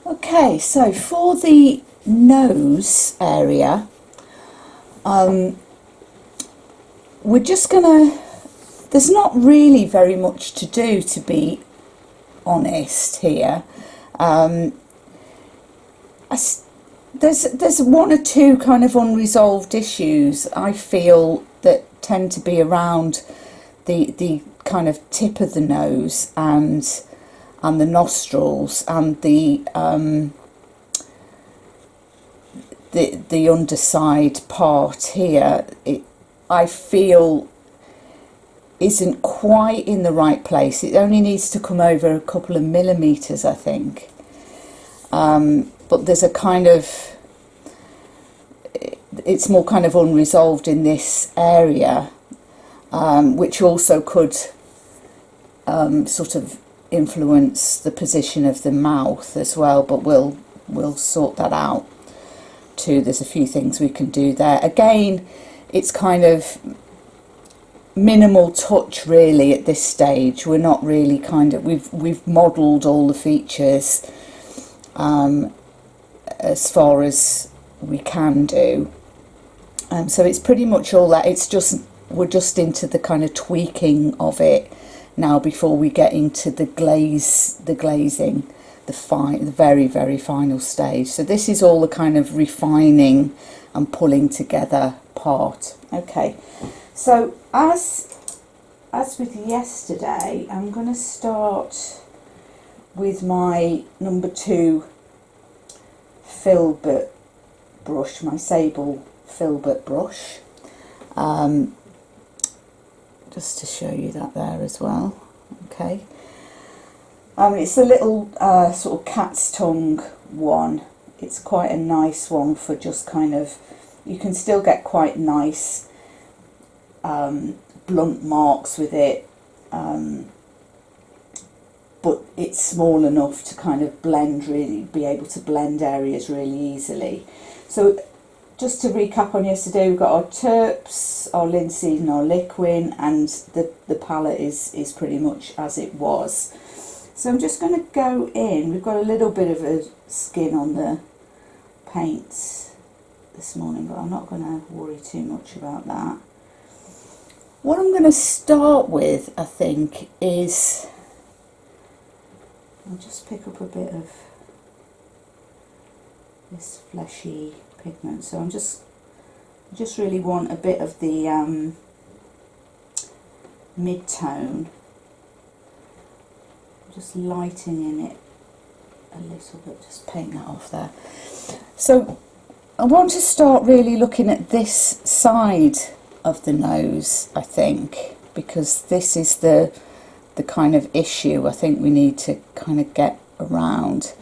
Okay, so for the nose area, we're just gonna, there's not really very much to do, to be honest here. There's one or two kind of unresolved issues I feel that tend to be around the kind of tip of the nose and the nostrils and the underside part here. I feel isn't quite in the right place. It only needs to come over a couple of millimeters, I think. But there's a kind of, it's more kind of unresolved in this area, which also could sort of influence the position of the mouth as well, but we'll sort that out too. There's a few things we can do there. Again, it's kind of minimal touch really at this stage. We're not really kind of, we've modelled all the features as far as we can do, so it's pretty much all that. It's just, we're just into the kind of tweaking of it now before we get into the glazing, the very, very final stage. So this is all the kind of refining and pulling together part. Okay, so as with yesterday, I'm going to start with my number 2 filbert brush, my sable filbert brush, just to show you that there as well. Okay, it's a little sort of cat's tongue one. It's quite a nice one for just kind of, you can still get quite nice blunt marks with it, but it's small enough to kind of blend, really be able to blend areas really easily. So just to recap on yesterday, we've got our terps, our linseed and our liquin, and the palette is pretty much as it was. So I'm just going to go in, we've got a little bit of a skin on the paints this morning, but I'm not going to worry too much about that. What I'm going to start with, I think, is, I'll just pick up a bit of this fleshy pigment. So I just really want a bit of the mid-tone, just lightening it a little bit, just paint that off there. So I want to start really looking at this side of the nose, I think, because this is the kind of issue I think we need to kind of get around.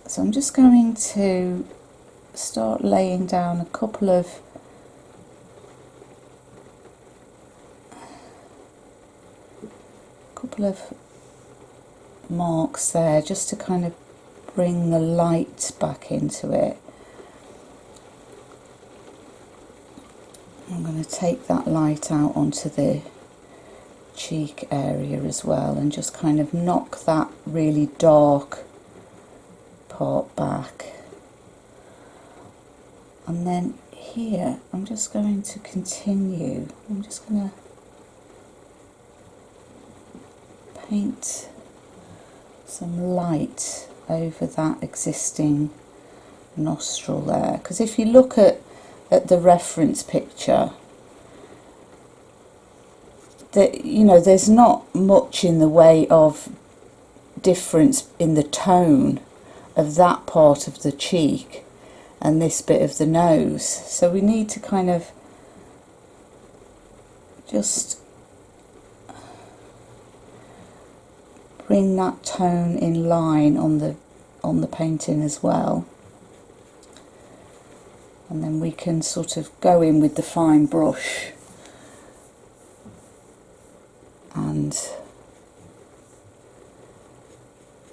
So I'm just going to start laying down a couple of marks there, just to kind of bring the light back into it. I'm going to take that light out onto the cheek area as well, and just kind of knock that really dark part back. And then here I'm just going to continue, I'm just going to paint some light over that existing nostril there, because if you look at the reference picture, that, you know, there's not much in the way of difference in the tone of that part of the cheek and this bit of the nose. So we need to kind of just bring that tone in line on the painting as well. And then we can sort of go in with the fine brush and,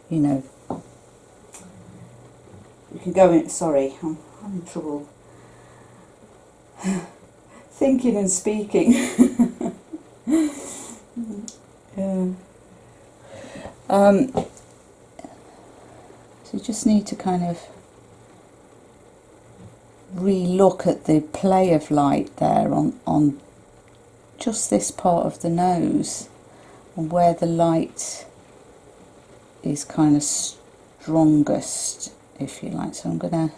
you know, you can go in, sorry, I'm having trouble thinking and speaking. So you just need to kind of re-look at the play of light there on just this part of the nose, and where the light is kind of strongest, if you like. So I'm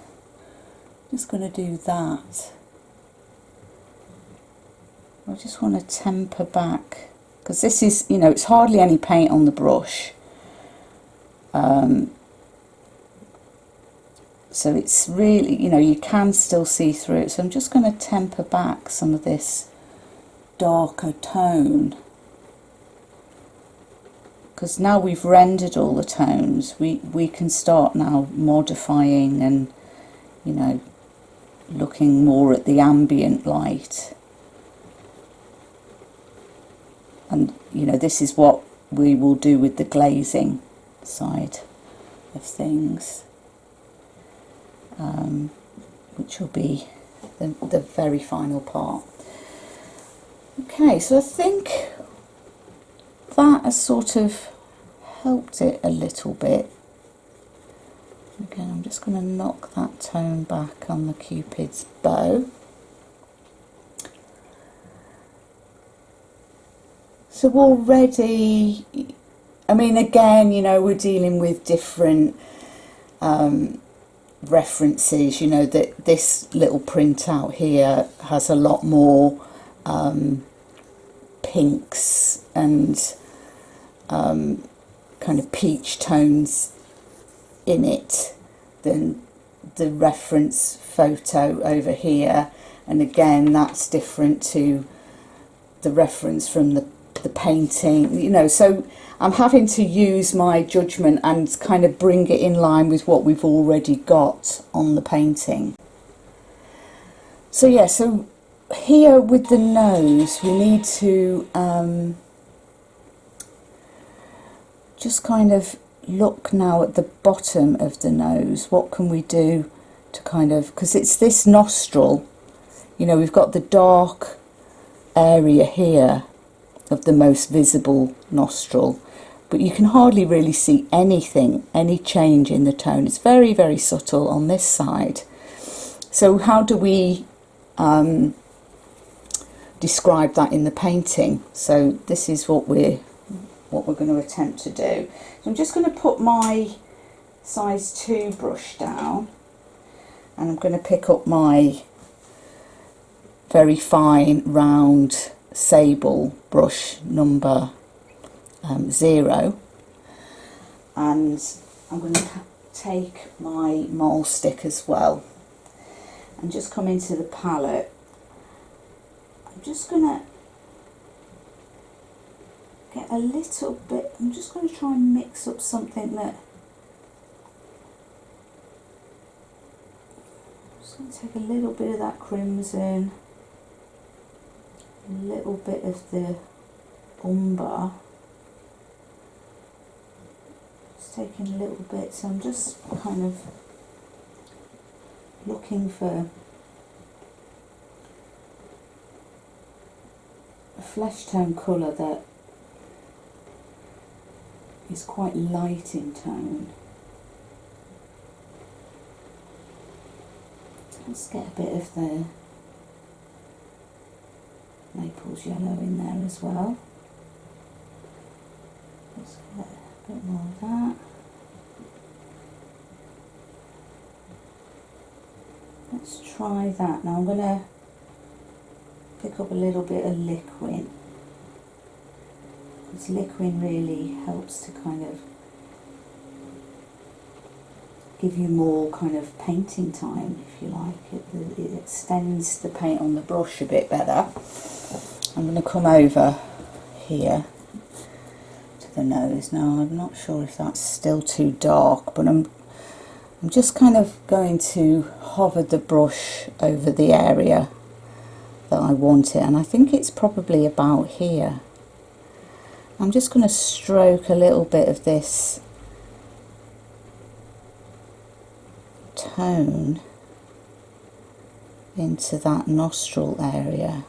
just gonna do that. I just want to temper back, because this is, you know, it's hardly any paint on the brush. So it's really, you know, you can still see through it. So I'm just going to temper back some of this darker tone, because now we've rendered all the tones, we can start now modifying and, you know, looking more at the ambient light. And, you know, this is what we will do with the glazing side of things, which will be the very final part. Okay, so I think that has sort of helped it a little bit. Again, I'm just going to knock that tone back on the Cupid's bow. So already, I mean, again, you know, we're dealing with different references. You know, that this little printout here has a lot more pinks and kind of peach tones in it than the reference photo over here, and again that's different to the reference from the painting, you know, so I'm having to use my judgment and kind of bring it in line with what we've already got on the painting. So yeah, so here with the nose we need to just kind of look now at the bottom of the nose. What can we do to kind of, because it's this nostril, you know, we've got the dark area here of the most visible nostril, but you can hardly really see anything, any change in the tone. It's very, very subtle on this side. So how do we describe that in the painting? So this is what we're going to attempt to do. So I'm just going to put my size 2 brush down, and I'm going to pick up my very fine round sable brush number 0, and I'm going to take my mole stick as well and just come into the palette. I'm just going to get a little bit, I'm just going to try and mix up something that, I'm just going to take a little bit of that crimson, a little bit of the umber, just taking a little bit, so I'm just kind of looking for a flesh tone colour that is quite light in tone. Let's get a bit of the Naples yellow in there as well. Let's get a bit more of that. Let's try that. Now I'm going to pick up a little bit of liquid. This liquid really helps to kind of give you more kind of painting time, if you like. It extends the paint on the brush a bit better. I'm going to come over here to the nose. Now I'm not sure if that's still too dark, but I'm just kind of going to hover the brush over the area that I want it, and I think it's probably about here. I'm just going to stroke a little bit of this tone into that nostril area.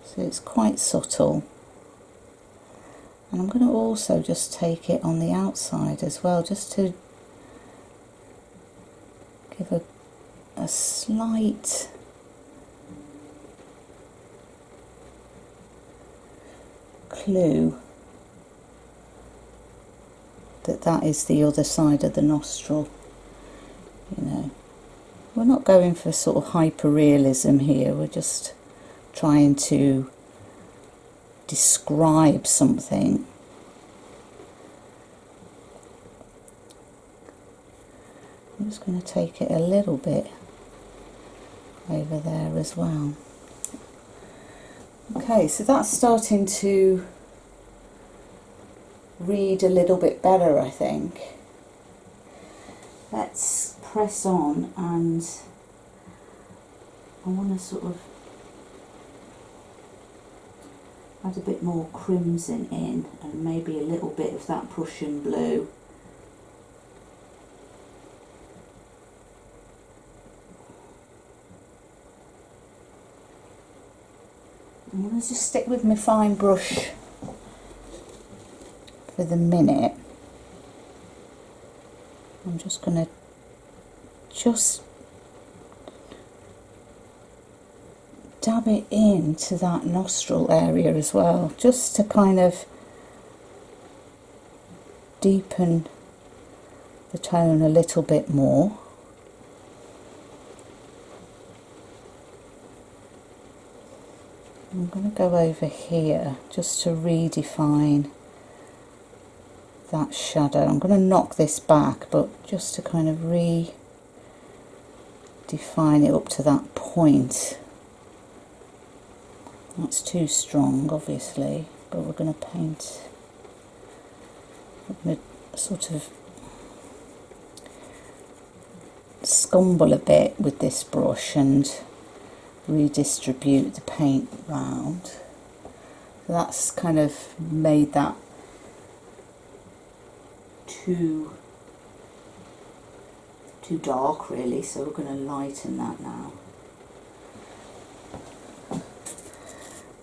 So it's quite subtle. And I'm going to also just take it on the outside as well, just to give a slight clue that that is the other side of the nostril. You know, we're not going for sort of hyper-realism here, we're just trying to describe something. I'm just going to take it a little bit over there as well. Okay, so that's starting to read a little bit better, I think. Let's press on, and I want to sort of add a bit more crimson in, and maybe a little bit of that Prussian blue. I'm going to just stick with my fine brush for the minute. I'm just going to dab it into that nostril area as well, just to kind of deepen the tone a little bit more. I'm going to go over here just to redefine that shadow. I'm going to knock this back, but just to kind of redefine it up to that point. That's too strong, obviously, but we're going to paint. I'm going to sort of scumble a bit with this brush and redistribute the paint round. So that's kind of made that too dark, really, so we're going to lighten that now.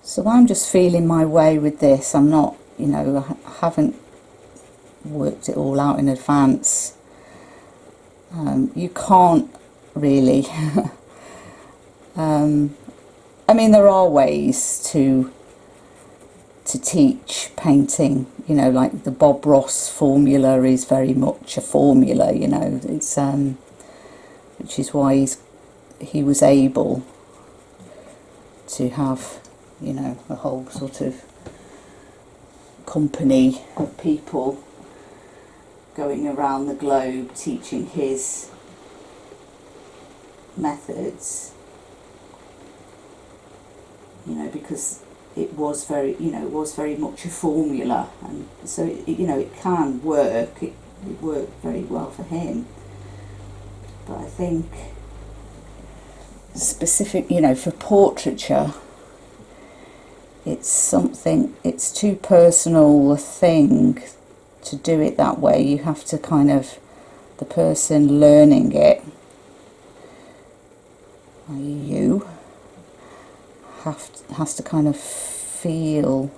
So I'm just feeling my way with this. I'm not, you know, I haven't worked it all out in advance. You can't really. I mean, there are ways to teach painting, you know, like the Bob Ross formula is very much a formula, you know, it's which is why he was able to have, you know, a whole sort of company of people going around the globe teaching his methods, you know, because it was very, you know, it was very much a formula, and so it, you know, it can work. It worked very well for him, but I think specific, you know, for portraiture, it's something, it's too personal a thing to do it that way. You have to kind of, the person learning it, you has to kind of feel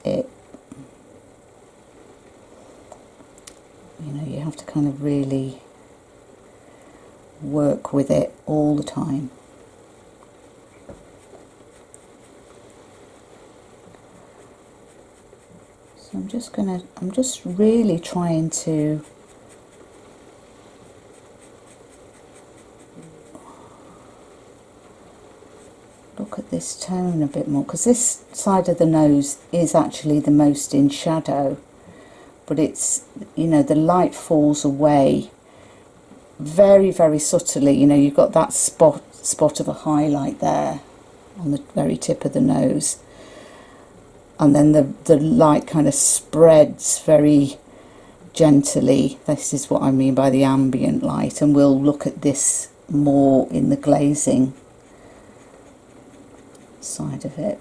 it. You know, you have to kind of really work with it all the time. So I'm just really trying to look at this tone a bit more, because this side of the nose is actually the most in shadow, but it's, you know, the light falls away very, very subtly. You know, you've got that spot of a highlight there on the very tip of the nose, and then the light kind of spreads very gently. This is what I mean by the ambient light, and we'll look at this more in the glazing side of it.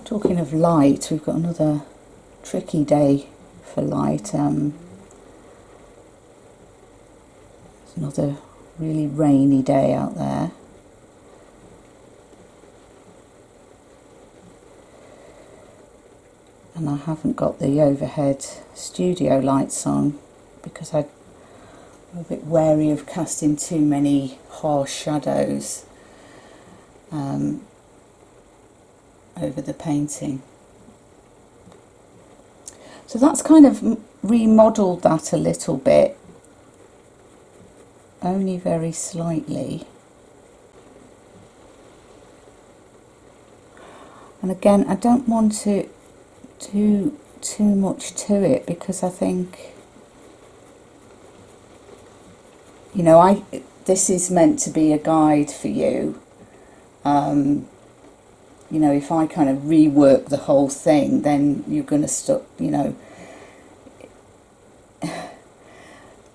Talking of light, we've got another tricky day for light. It's another really rainy day out there. And I haven't got the overhead studio lights on because I'm a bit wary of casting too many harsh shadows over the painting. So that's kind of remodelled that a little bit, only very slightly. And again, I don't want to do too much to it because I think, you know, this is meant to be a guide for you. You know, if I kind of rework the whole thing, then you're going to stop, you know,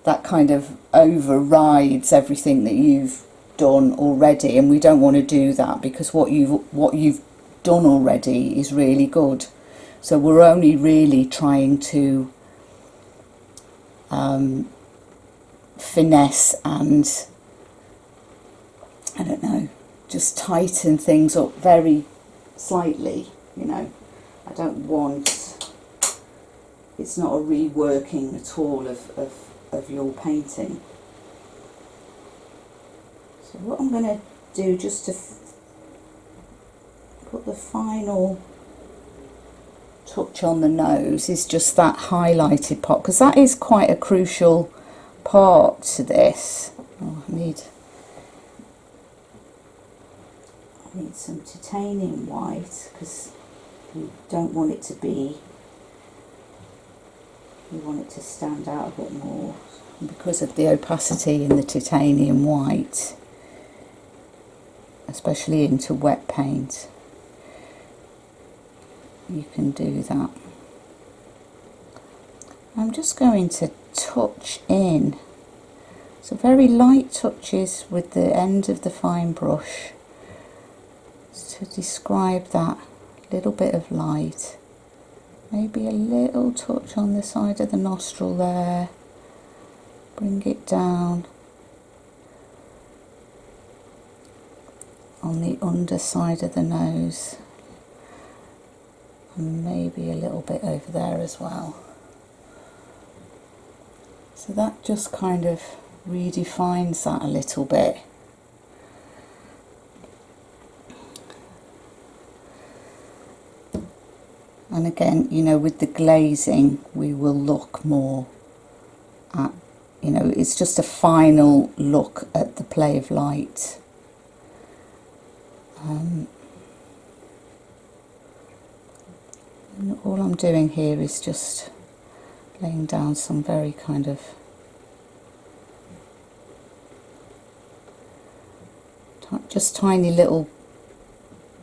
that kind of overrides everything that you've done already, and we don't want to do that because what you've done already is really good. So we're only really trying to finesse and, I don't know, just tighten things up very slightly, you know. I don't want, it's not a reworking at all of your painting. So what I'm going to do, just to put the final touch on the nose, is just that highlighted part, because that is quite a crucial part to this. Oh, I need some titanium white because you don't want it to be, you want it to stand out a bit more. And because of the opacity in the titanium white, especially into wet paint, you can do that. I'm just going to touch in, so very light touches with the end of the fine brush to describe that little bit of light. Maybe a little touch on the side of the nostril there, bring it down on the underside of the nose, and maybe a little bit over there as well. So that just kind of redefines that a little bit. And again, you know, with the glazing, we will look more at, you know, it's just a final look at the play of light. And all I'm doing here is just laying down some very kind of just tiny little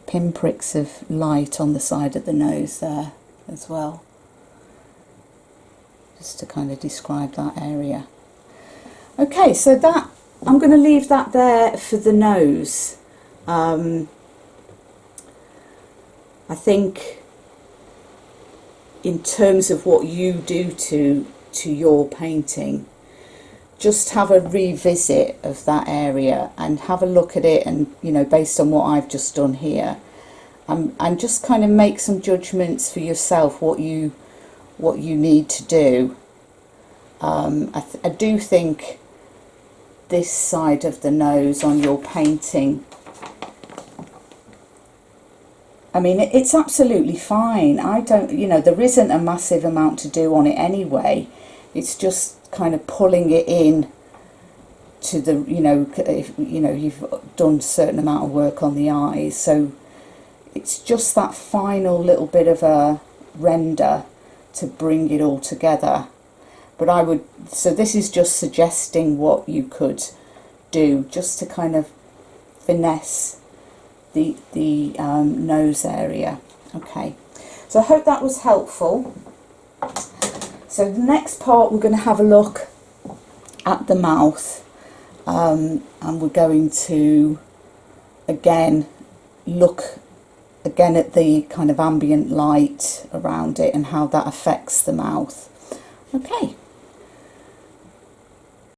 pinpricks of light on the side of the nose there as well, just to kind of describe that area. Okay, so that, I'm going to leave that there for the nose. I think in terms of what you do to your painting, just have a revisit of that area and have a look at it, and, you know, based on what I've just done here, and just kind of make some judgments for yourself what you need to do. I do think this side of the nose on your painting, I mean, it's absolutely fine. I don't, you know, there isn't a massive amount to do on it anyway. It's just kind of pulling it in to the, you know, if, you know, you've done a certain amount of work on the eyes, so it's just that final little bit of a render to bring it all together. But I would, so this is just suggesting what you could do just to kind of finesse the nose area. Okay, so I hope that was helpful. So the next part, we're going to have a look at the mouth, and we're going to again look again at the kind of ambient light around it and how that affects the mouth. Okay.